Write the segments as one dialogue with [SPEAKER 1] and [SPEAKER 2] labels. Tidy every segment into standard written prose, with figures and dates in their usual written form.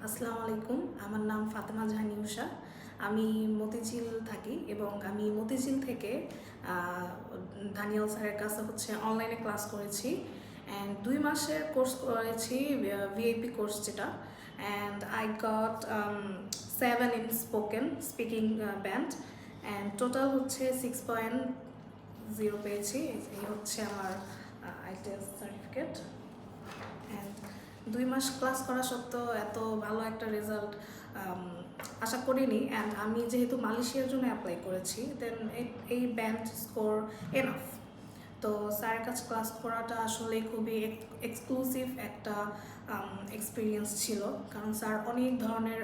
[SPEAKER 1] আসসালামু আলাইকুম, আমার নাম ফাতেমা জাহান ইউষা। আমি মতিঝিল থাকি এবং আমি মতিঝিল থেকে দানিয়াল স্যারের কাছে অনলাইনে ক্লাস করেছি। অ্যান্ড 2 মাসের কোর্স করেছি, ভিআইপি কোর্স যেটা। And I got 7 in speaking band. And total 6.0 পেয়েছি। এই আমার আইটিএস সার্টিফিকেট। অ্যান্ড 2 মাস ক্লাস করা সত্ত্বেও এত ভালো একটা রেজাল্ট আশা করিনি। অ্যান্ড আমি যেহেতু মালয়েশিয়ার জন্য অ্যাপ্লাই করেছি, দেন এই ব্যান্ড স্কোর এনাফ। তো স্যারের কাছে ক্লাস করাটা আসলে খুবই এক্সক্লুসিভ একটা এক্সপিরিয়েন্স ছিল, কারণ স্যার অনেক ধরনের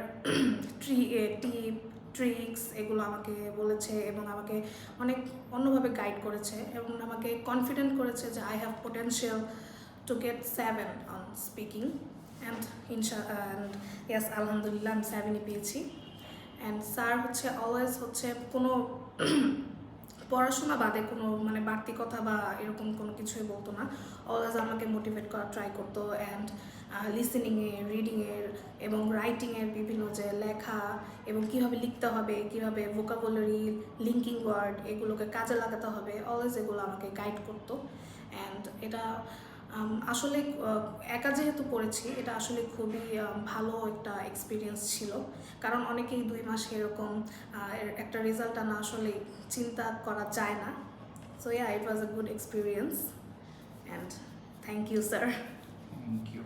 [SPEAKER 1] টিপ ট্রিক্স এগুলো আমাকে বলেছে এবং আমাকে অনেক অন্যভাবে গাইড করেছে এবং আমাকে কনফিডেন্ট করেছে যে I have potential to get 7 on speaking. And yes, alhamdulillah আমি 7 পেয়েছি। অ্যান্ড স্যার অলওয়েজ কোনো পড়াশোনা বাদে কোনো বাড়তি কথা বা এরকম কোনো কিছুই বলতো না। অলওয়েজ আমাকে মোটিভেট করার ট্রাই করতো। অ্যান্ড লিসেনিংয়ের, রিডিংয়ের এবং রাইটিংয়ের বিভিন্ন যে লেখা এবং কীভাবে লিখতে হবে, কীভাবে ভোকাবুলারি, লিঙ্কিং ওয়ার্ড এগুলোকে কাজে লাগাতে হবে, অলওয়েজ এগুলো আমাকে গাইড করতো। অ্যান্ড এটা আসলে একা যেহেতু পড়েছি, এটা আসলে খুবই ভালো একটা এক্সপিরিয়েন্স ছিল, কারণ অনেকেই 2 মাসে এরকম একটা রেজাল্ট আনা আসলে চিন্তা করা যায় না। So it was a good experience and thank you sir.
[SPEAKER 2] Thank you.